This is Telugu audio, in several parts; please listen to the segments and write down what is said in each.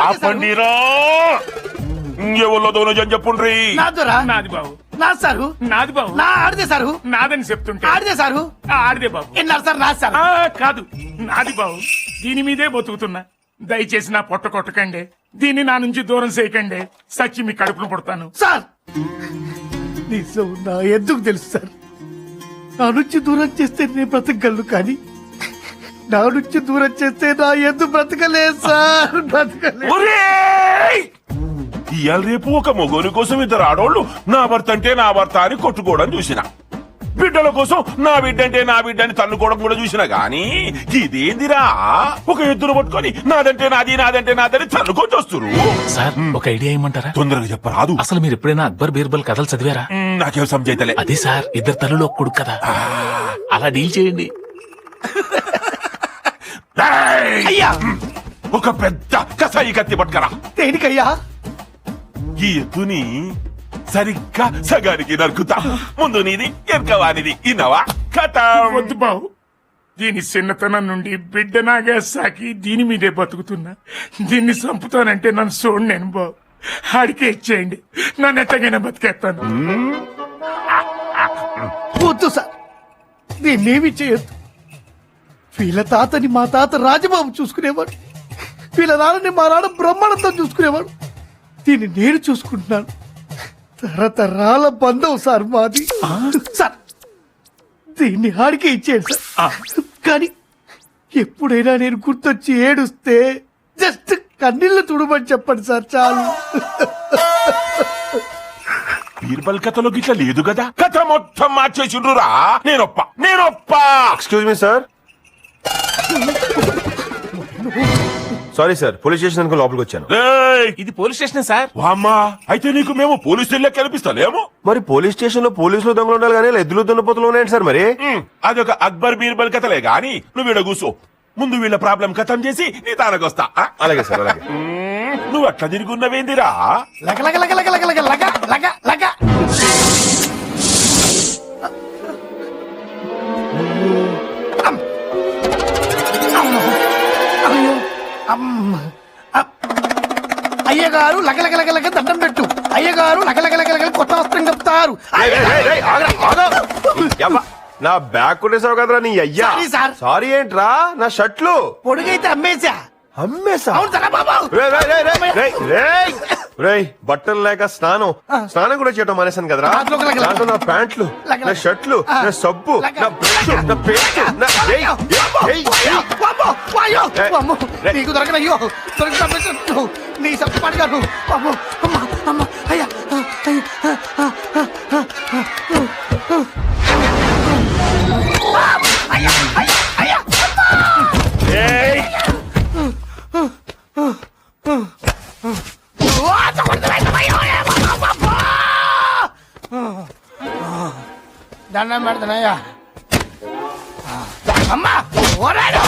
ఆపండి ఎవరిలో దోనజని చెప్పుండ్రి. నాది బాబు. నా సారు నాది బాబు. నా ఆడిదే సారు నాదని చెప్తుంటే ఆడిదే సారు ఆడిదే బాబు. ఎన్నారు సార్ నా సార్ కాదు నాది బాబు. దీని మీదే బతుకుతున్నా. దయచేసి నా పొట్ట కొట్టకండి. దీన్ని నా నుంచి దూరం చేయకండి. సచ్చి మీ కడుపును పుడతాను సార్. నిజం నా ఎందుకు తెలుసు సార్. నా నుంచి దూరం చేస్తే నేను బ్రతకగలను, కానీ నా నుంచి దూరం చేస్తే నా ఎందుకు బ్రతకలేదు సార్. బ్రతకలేదు. ఇవాళ రేపు ఒక మొగోని కోసం ఇద్దరు ఆడోళ్ళు నా భర్త అంటే నా భర్త అని కొట్టుకోవడం చూసిన, బిడ్డల కోసం నా బిడ్డ అంటే నా బిడ్డ అని తన్నుకోవడం కూడా చూసినా గాని ఇదేందిరా ఒక ఎద్దును పట్టుకొని నాదంటే నాది నాదంటే నాదని తన్నుకొని చూస్తురు. సార్ ఒక ఐడియా ఏమంటారా? తొందరగా చెప్పరాదు. అసలు మీరు ఎప్పుడైనా అక్బర్ బీర్బల్ కథలు చదివారా? నాకేం సంజైతలే. అదే సార్, ఇద్దరు తల్లులు ఒక కొడుకు కదా, అలా డీల్ చేయండి. అయ్యా ఒక పెద్ద కసాయి కత్తి పట్టుకరా. దేనికయ్యా? ఈ ఎద్దుని సరిగ్గా సగానికి నరుకుతా. ముందు నీది ఎరకవానిది. ఇన్నవా కథ? వద్దు బావు. దీని చిన్నతనం నుండి బిడ్డ నాగా సాకి దీని మీదే బతుకుతున్నా. దీన్ని చంపుతానంటే నన్ను చూడు. నేను బావు ఆడికే ఇచ్చేయండి. నన్ను ఎట్టగైనా బతికేస్తాను. వద్దు సార్, దీన్నేమి చేయొద్దు. వీళ్ళ తాతని మా తాత రాజబాబు చూసుకునేవాడు. వీళ్ళ నాన్నని మా నాన్న బ్రహ్మానందం చూసుకునేవాడు. దీన్ని నేను చూసుకుంటున్నాను. తరతరాల బంధం సార్ మాది. సార్ దీన్ని ఆడికే ఇచ్చేయండి సార్. కానీ ఎప్పుడైనా నేను గుర్తొచ్చి ఏడుస్తే జస్ట్ కన్నీళ్లు తుడమని చెప్పండి సార్, చాలు. బీర్బల్ కథలో గిట్ల లేదు కదా. కథ మొత్తం మార్చేసిండ్రురా. నేనొప్ప. Excuse me sir. Sorry sir, police station అనుకో లోపలికి వచ్చాను. ఇది పోలీస్ స్టేషన్ సార్. వామ్మా, అయితే నీకు మేము పోలీసు ఇళ్ళకి కనిపిస్తాలేమో. మరి పోలీస్ స్టేషన్ లో పోలీసులు దొంగలు ఉండాలి కానీ ఎద్దులు దున్నపోతులు ఉన్నాయండి సార్. మరి అదొక అక్బర్ బీర్బల్ కథలే గాని నువ్వు ఈడ కూసో. ముందు వీళ్ళ ప్రాబ్లం ఖతం చేసి నీ తానకొస్తా. అలాగే సార్, అలాగే. నువ్వు అట్లా తిరుగున్నవేందిరా? అయ్యగారు లగలగలగలగ దండం పెట్టు. అయ్యగారు లగలగలగలగ కొత్త వస్త్రం కప్పుతారు. నా బ్యాగ్ కొట్టేసావు కదరా నీ అయ్యా. సారీ ఏంట్రా? నా షర్ట్లు పొడుగైతే అమ్మేశా. అవును సార్ బాబు. బట్టలు లేక స్నానం కూడా చేయటం మానేశాను కదరా. దాంట్లో నా ప్యాంట్లు, నా షర్ట్లు, నా సబ్బు, నా బ్రష్, నా పేస్ట్, నీకు దొరకనయ్యో దొరకదు. నీ సబ్బు పడగాను. అయ్యా దండం పెడతానయ్యా. అమ్మా ఓరాడు.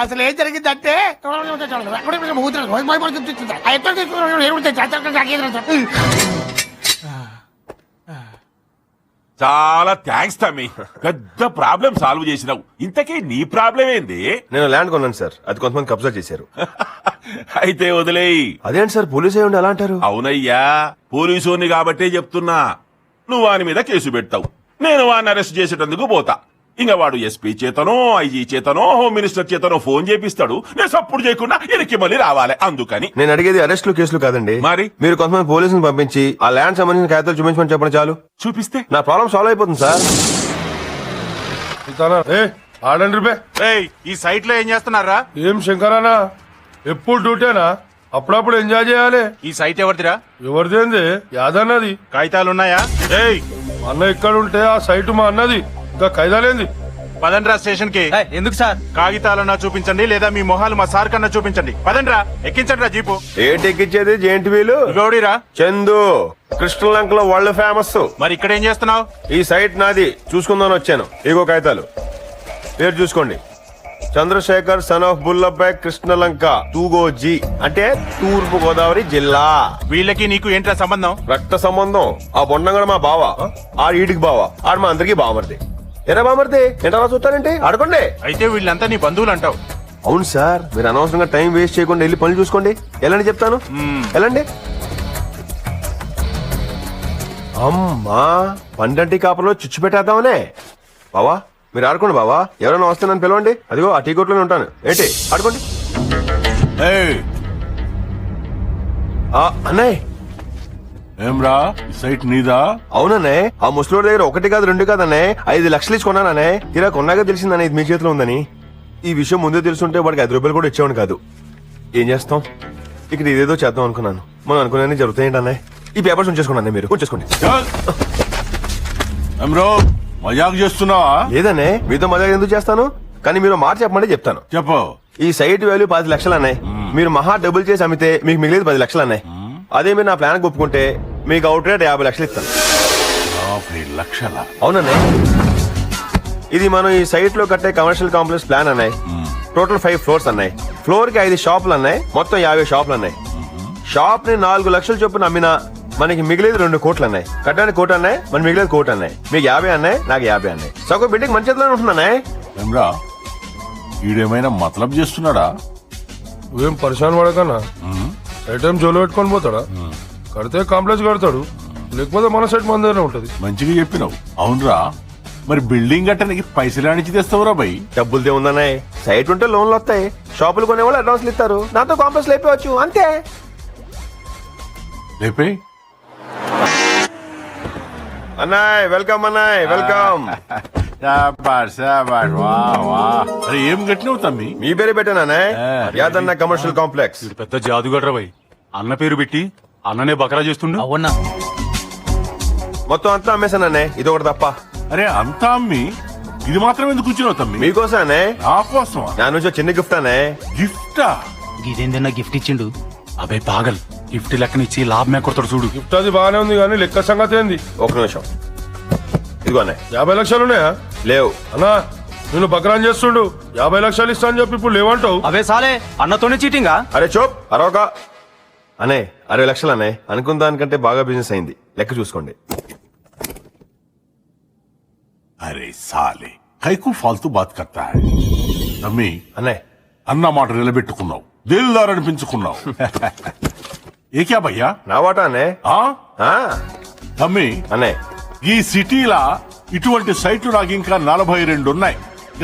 అసలు ఏం జరిగిందంటే చాలా థ్యాంక్స్ తమ్మి, పెద్ద ప్రాబ్లం సాల్వ్ చేసినావు. ఇంతకీ నీ ప్రాబ్లం ఏంది? నేను ల్యాండ్ కొన్నాను సార్, అది కొంతమంది కబ్జా చేశారు. అయితే వదిలేయి. అదేంటి సార్ పోలీసు అయ్యి ఉండి అలా అంటారు? అవునయ్యా, పోలీసుని కాబట్టే చెప్తున్నా. నువ్వు వాని మీద కేసు పెడతావు, నేను వాడిని అరెస్ట్ చేసేటందుకు పోతా. ఇంకా వాడు ఎస్పీ చేతనో ఐజీ చేతనో హోమ్ మినిస్టర్ చేతనో ఫోన్ చేపిస్తాడు. నేను సప్పుడు చేయకుండా వెనక్కి మళ్ళీ రావాలి. అందుకని నేను అడిగేది అరెస్టులు కేసులు కాదండి. మరి మీరు కొంతమంది పోలీసులు పంపించి ఆ ల్యాండ్ సంబంధించిన కాగితాలు చూపించమని చెప్పండి చాలు. చూపిస్తే నా ప్రాబ్లం సాల్వ్ అయిపోతుంది సార్. ఈ సైట్ లో ఏం చేస్తున్నారా? ఏం శంకరానా, ఎప్పుడు డ్యూటీనా? అప్పుడప్పుడు ఎంజాయ్ చేయాలి. ఈ సైట్ ఎవరిదిరా? ఎవరిదేంది? యాదన్నది. కాగితాలున్నాయా? అన్న ఇక్కడ ఉంటే ఆ సైట్ మా అన్నది. ఇంకా ఖైదాలేంది? పదండ్రా స్టేషన్ కి. ఎందుకు సార్? కాగితాలన్నా చూపించండి, లేదా మీ మొహాలు మా సార్ కన్నా చూపించండి. పదండ్రా, ఎక్కించండి రా జీపు. ఏంటి ఎక్కించేది? జేంటి వీలు గౌడీరా? చందు కృష్ణలంకలో వరల్డ్ ఫేమస్. మరి ఇక్కడ ఏం చేస్తున్నావు? ఈ సైట్ నాది, చూసుకుందామని వచ్చాను. ఇగో కాగితాలు, పేరు చూసుకోండి. చంద్రశేఖర్ సన్ ఆఫ్ బుల్లబ్బాయ్, కృష్ణలంక, తూగోజీ, అంటే తూర్పు గోదావరి జిల్లా. వీళ్ళకి నీకు ఏంట్రా సంబంధం? రక్త సంబంధం. ఆ బొండంగడ మా బావ, ఆ ఈడికి బావ, ఆడు మా అందరికి బావమరిది. ఎరా బామర్ది ఏంటి అలా చూస్తారంటే ఆడుకోండి. అయితే వీళ్ళంతా నీ బంధువులు అంటావు. అవును సార్, మీరు అనవసరంగా టైం వేస్ట్ చేయకుండా వెళ్ళి పనులు చూసుకోండి. ఎలాంటి చెప్తాను ఎలాండి. అమ్మా పండంటి కాపలో చిచ్చు పెట్టేద్దామనే. బావా మీరు ఆడుకోండి బావా, ఎవరైనా వస్తే నన్ను పిలవండి. అదిగో ఆ టీ కొట్లోనే ఉంటాను. ఏంటి ఆడుకోండి. అన్నయ్య ఏమ్రా సైట్ నీదా? అవునన్నే, ఆ ముసలోడి దగ్గర 1 కాదు 2 కాదన్నే 5 లక్షలు ఇచ్చి కొన్నాననే. తీరా కొన్నాక తెలిసిందనే ఇది మీ చేతిలో ఉందని. ఈ విషయం ముందే తెలుసుంటే వాడికి 5 రూపాయలు కూడా ఇచ్చేవాడు కాదు. ఏం చేస్తాం, ఇక్కడ ఇదేదో చేద్దాం అనుకున్నాను. మనం అనుకున్నానే జరుగుతాయండి అన్నయ్య. ఈ పేపర్స్ ఉంచేసుకోండి, మీరు ఉంచేసుకోండి. ఏమ్రో మజాక్ చేస్తున్నావా? లేదనే, మీతో మజాగా ఎందుకు చేస్తాను, కానీ మీరు మాట చెప్పమంటే చెప్తాను. చెప్పు. ఈ సైట్ వాల్యూ 10 లక్షలు అన్నాయి. మీరు మహా డబుల్ చేసి అమ్మితే మీకు మిగిలేదు 10 లక్షలు అన్నాయి. అదే మీరు నా ప్లాన్ ఒప్పుకుంటే మీకు అవుట్ రేట్ 50 లక్షలు ఇస్తాను. 50 లక్షల? అవునన్నా, ఇది మనం ఈ సైట్ లో కట్టే కమర్షియల్ కాంప్లెక్స్ ప్లాన్ అన్నాయి. టోటల్ 5 ఫ్లోర్స్ అన్నాయి. ఫ్లోర్ కి 5 షాపులు అన్నాయి. మొత్తం 50 షాపులు అన్నాయి. షాప్ ని 4 లక్షలు చొప్పున అమ్మినా మనకి మిగిలేదు 2 కోట్లు అన్నాయి. కట్టడానికి 1 కోటి అన్నాయి, మనకి మిగిలేదు 1 కోటి అన్నాయి. మీకు 50 అన్నాయి, నాకు 50 అన్నాయి. సగం బిడ్డకి మంచి చేతిలో ఉంటున్నాయి. ఏమ్రా ఈడేమైనా మతలబ్ చేస్తున్నాడా? నువ్వేం పరిశాన్ పడకన్నా, ఐటమ్ జోలు పెట్టుకొని పోతాడా? కడితే కాంప్లెక్స్ కడతాడు, లేకపోతే మన సైడ్ మన దగ్గర ఉంటది. మంచిగా చెప్పినావు. అవునరా, మరి బిల్డింగ్ కట్టడానికి పైసలు ఆడించి తెస్తావురా బై? డబ్బులదే ఉందన్నాయి. సైట్ ఉంటే లోన్లు వస్తాయి, షాపులు కొనేవాళ్ళు అడ్వాన్స్లు ఇస్తారు. నాతో కాంప్లెక్స్ లేపవచ్చు అంతే. లేపే అన్నాయ్, వెల్కమ్ అన్నాయ్, వెల్కమ్. అరే ఏం కట్టినావు తమ్మి? మీ పేరు పెట్టానా? Yadanna commercial complex. పెద్ద జాదుగడ్రా భయ్, అన్న పేరు పెట్టి అన్ననే బకరా చేస్తుండు. అవునా? మొత్తం అంతా అమ్మేశానన్నే, ఇది ఒకటి తప్ప. అరే అంతా అమ్మి ఇది మాత్రం ఎందుకు కూర్చున్నావు తమ్మి? మీకోసమే. నా కోసమా? నా నుంచి ఒక చిన్న గిఫ్ట్ అనే. గిఫ్టా? ఇదేందన్నా గిఫ్ట్ ఇచ్చిండు? అబే పాగల్, గిఫ్ట్ లెక్కనిచ్చి లాభమే కొడతాడు చూడు. గిఫ్ట్ అది బాగానే ఉంది కానీ లెక్క సంగతి ఏంది? ఒక నిమిషం, ఇదిగో అన్నయ్య. 50 లక్షలు ఉన్నాయా? లేవు అన్నా, నేను బక్రాన్ చేస్తుండు. 50 లక్షలు ఇస్తా అని చెప్పి ఇప్పుడు లేవంటావు. అవే సాలే, అన్నతోనే చీటింగా. అరే చూప్ అరొక అనే 60 లక్షలు అనే. అనుకున్న దానికంటే బాగా బిజినెస్ అయింది. లెక్క చూసుకోండి. అరే సాలే కైకు ఫాల్తూ బాత్ కర్తా హై. తమ్మి అన్నయ్య, అన్న మాట నిలబెట్టుకున్నావు, దిల్దార్ అనిపించుకున్నావు. ఏ క్యా భయ్యా? నా వాటా అనే. తమ్మి అన్నయ్య, ఈ సిటీలా ఇటువంటి సైట్లు నాకు ఇంకా 42 ఉన్నాయి.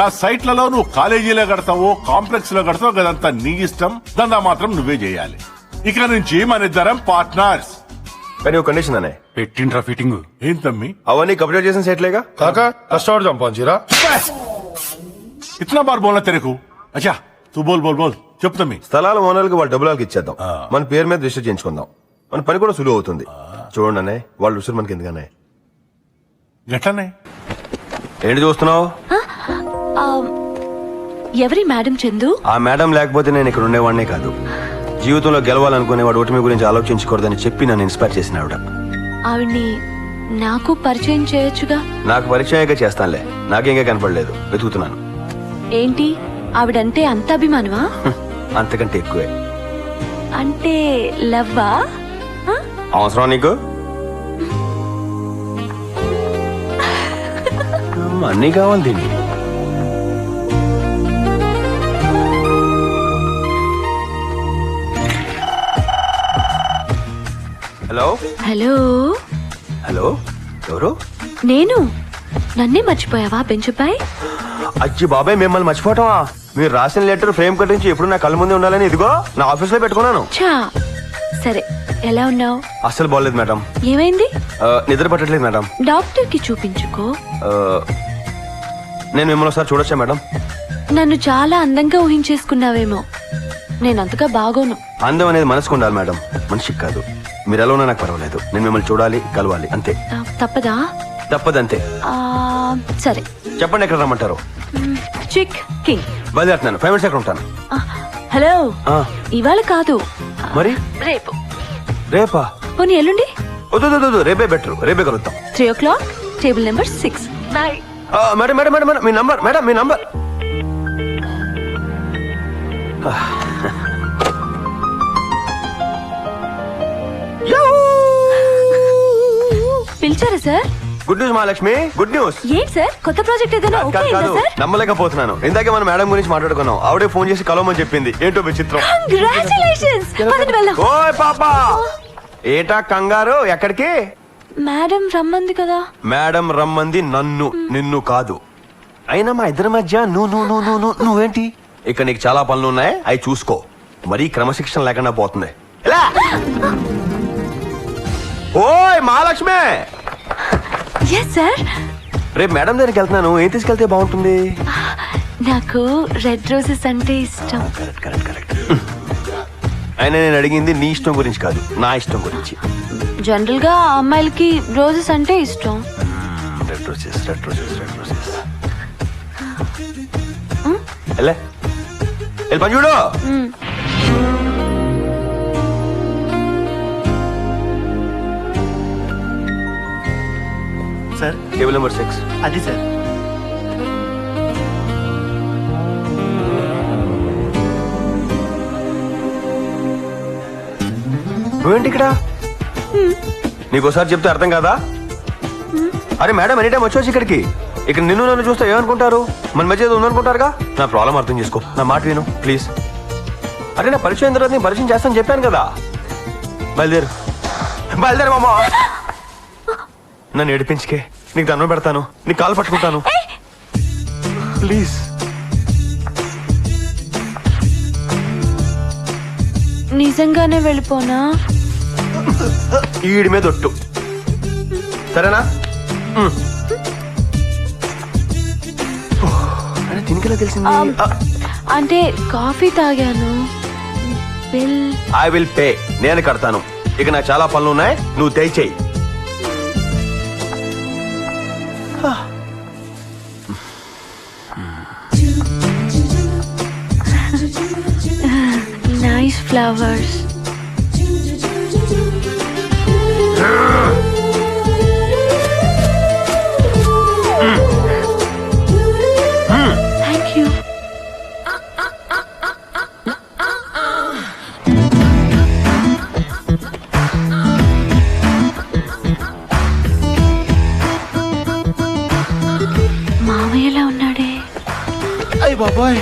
ఆ సైట్లలో నువ్వు కాలేజీలో కడతావో కాంప్లెక్స్ లో కడతావో కదంతా నీ ఇష్టం. దందా మాత్రం నువ్వే చేయాలి. ఇక నుంచి మన ఇద్దరం పార్ట్నర్స్. కానీ ఒక కండిషన్ అనే. పెట్టిండ్రా ఫిట్టింగ్. ఏం తమ్మి? అవన్నీ కంప్లీట్ చేసిన సెట్లేగా. కాక కష్టపడి చంపాంచిరా. ఇట్లా బార్ బోల్నా తెరకు. అచ్చా తూ బోల్ బోల్ బోల్ చెప్పు తమ్మి. స్థలాల ఓనర్లకు వాళ్ళ డబ్బులకి ఇచ్చేద్దాం. మన పేరు మీద రిజిస్టర్ చేయించుకుందాం. మన పని కూడా సులువు అవుతుంది. చూడండి అన్నయ్య, వాళ్ళు ఉసురు మనకి ఎందుకన్నా. గట్లనే ఏంటి చూస్తున్నావు? ఎవరి మేడం చందు? ఆ మేడం లేకపోతే నేను ఇక్కడ ఉండేవాడినే కాదు. జీవితంలో గెలవాలనుకునేవాడు ఓటమి గురించి ఆలోచించకూడదని చెప్పి నన్ను ఇన్స్పైర్ చేసిన ఆవిడ. ఆవిడ్ని నాకు పరిచయం చేయొచ్చుగా. నాకు పరిచయంగా చేస్తానులే, నాకేంగా కనపడలేదు, వెతుకుతున్నాను. ఏంటి ఆవిడంటే అంత అభిమానమా? అంతకంటే ఎక్కువే. అంటే లవ్వా? అవసరం నీకు? అన్నీ కావాలి దీన్ని. హలో హలో హలో, ఎవరు? నేను. నన్నే మర్చిపోయావా బెంచుపై? అచ్చి బాబాయ్, మిమ్మల్ని మర్చిపోవటమా? మీరు రాసిన లెటర్ ఫ్రేమ్ కట్టించి ఎప్పుడు నా కళ్ళ ముందే ఉండాలని ఇదిగో నా ఆఫీస్ లో పెట్టుకున్నాను. చా సరే, ఎలా ఉన్నావు? అస్సలు బాగలేదు మేడం. ఏమైంది? నిద్ర పట్టట్లేదు మేడం. డాక్టర్ కి చూపించుకో. నేను మిమ్మల్ని ఒకసారి చూడొచ్చా మేడం? నన్ను చాలా అందంగా ఊహించేసుకున్నావేమో. నేనంతగా బాగోను. అందం అనేది మనసుకు ఉండాలి మేడం, మనిషికి కాదు. మీరు ఎలా ఉన్నా నాకు పర్వాలేదు. నేను మిమ్మల్ని చూడాలి, కలవాలి, అంతే. తప్పదా? తప్పదంతే. సరే చెప్పండి, ఎక్కడ రమ్మంటారు? చిక్ కింగ్. బయలుదేరుతున్నాను, 5 మినిట్స్ ఎక్కడ ఉంటాను. హలో, ఇవాళ కాదు, మరి రేపు. రేపా? పోనీ ఎల్లుండి? వద్దు, రేపే బెటర్. రేపే కలుద్దాం. 3 o'clock, table number 6. Bye. Madam madam madam madam, మీ నంబర్ మేడం, మీ నంబర్. పిలిచారా sir? Good news Mahalakshmi, good news. ఏంటి సార్ కొత్త ప్రాజెక్ట్ ఏదైనా ఓకే అయిందా కాదు, సార్? నమ్మలేకపోతున్నాను. ఇందాకే మన మేడం గురించి మాట్లాడుకున్నాం. ఆవిడే ఫోన్ చేసి కలవమని చెప్పింది. ఏంటో విచిత్రం. కంగ్రాచులేషన్స్. పదండి వెళ్దాం. ఓయ్ పాపా, ఏటా కంగారు? ఎక్కడికి? మేడం రమ్మంది కదా. మేడం రమ్మంది నన్ను, నిన్ను కాదు. అయినా మా ఇద్దరి మధ్య నువ్వేంటి? ఇక నీకు చాలా పనులు ఉన్నాయి, అవి చూసుకో. మరీ క్రమశిక్షణ లేకుండా పోతుంది. ఎలా? ఓయ్ మహాలక్ష్మి. Yes sir. రేపు మేడం దగ్గరికి వెళ్తున్నాను. ఏం తీసుకెళ్తే బాగుంటుంది? నాకు రెడ్ రోజెస్ అంటే ఇష్టం. కరెక్ట్. అయినా నేను అడిగింది నీ ఇష్టం గురించి కాదు, నా ఇష్టం గురించి. జనరల్ గా అమ్మాయిలకి రోజెస్ అంటే ఇష్టం. Red roses. వెళ్ళే పని చూడు. Sir table number 6. అది సార్. నువ్వేంటి ఇక్కడ? నీకోసారి చెప్తే అర్థం కాదా? అరే మేడం ఎనీ టైం వచ్చేసి ఇక్కడికి. ఇక్కడ నిన్ను నన్ను చూస్తే ఏమనుకుంటారు? మన మధ్య ఏదో ఉందనుకుంటారుగా. నా ప్రాబ్లం అర్థం చేసుకో, నా మాట విను ప్లీజ్. అరే నా పరిచయం తర్వాత నేను పరిచయం చేస్తాను చెప్పాను కదా. బయలుదేరు మామా. నన్ను ఏడిపించుకే, నీకు దండం పెడతాను, నీకు కాలు పట్టుకుంటాను ప్లీజ్. నిజంగానే వెళ్ళిపోనా? ఈడి మీద ఒట్టు, సరేనా? దీనికెలా తెలిసింది? అంటే కాఫీ తాగాను. Bill I will pay. నేను కడతాను. ఇక నాకు చాలా పనులు ఉన్నాయి, నువ్వు దయచేయి. Nice flowers. Thank you. మామయ్యలా ఉన్నాడే. అయ్య బాబోయ్,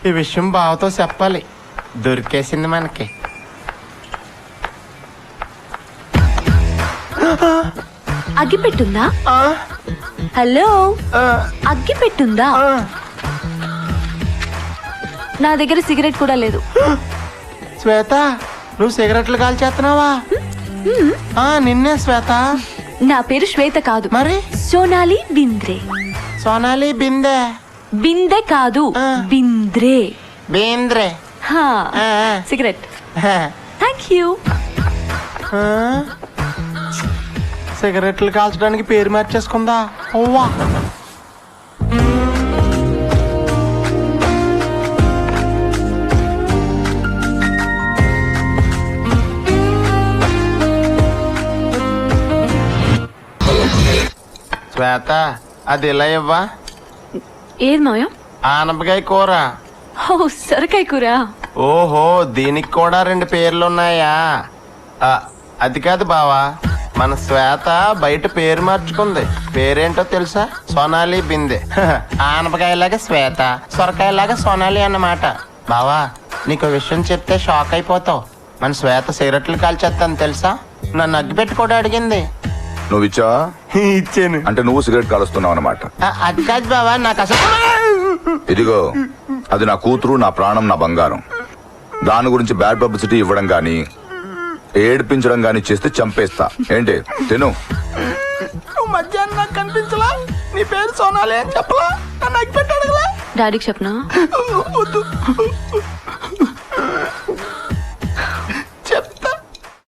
ఈ విషయం బావతో చెప్పాలి. దొరికేసింది మనకి. అగ్గి పెట్టుందా? హలో, అగ్గి పెట్టుందా? నా దగ్గర సిగరెట్ కూడా లేదు. శ్వేత, నువ్వు సిగరెట్లు కాల్చేస్తున్నావా? నిన్నే శ్వేత. నా పేరు శ్వేత కాదు, మరి సోనాలి బింద్రే. సోనాలి బిందే. బిందె కాదు, బింద్రే. బేంద్రే. హా, సిగరెట్. Thank you. సిగరెట్లు కాల్చడానికి పేరు మార్చేసుకుందా? ఓవా. శ్వేత, అది ఇలా ఇవ్వా. ఏది మాయా? ఆనపకాయ కూర. ఓ, సొరకాయ కూర. ఓహో, దీనికి కూడా 2 పేర్లున్నాయా? అది కాదు బావా, మన శ్వేత బయట పేరు మార్చుకుంది. పేరేంటో తెలుసా? సోనాలి బిందె. ఆనపకాయలాగా శ్వేత, సొరకాయలాగా సోనాలి అన్నమాట. బావా, నీకు విషయం చెప్తే షాక్ అయిపోతావు. మన శ్వేత సిగరెట్లు కాల్చేస్తాను తెలుసా? నన్ను అగ్గిపెట్టి కూడా అడిగింది. నువ్వు ఇచ్చావా? ఇచ్చాను. అంటే నువ్వు సిగరెట్ కాలుస్తున్నావు అన్నమాట. అది కాదు బావా, నాకు అసలు. ఇదిగో, అది నా కూతురు, నా ప్రాణం, నా బంగారం. దాని గురించి బ్యాడ్ పబ్లిసిటీ ఇవ్వడం గానీ ఏడిపించడం గానీ చేస్తే చంపేస్తా. ఏంటి తిను. మధ్యాహ్నం నాకు కనిపించలా? నీ పేరు సోనాలి అని చెప్పలా? నన్ను అగ్గిపెట్టి అడగలా? డాడీకి చెప్పనా?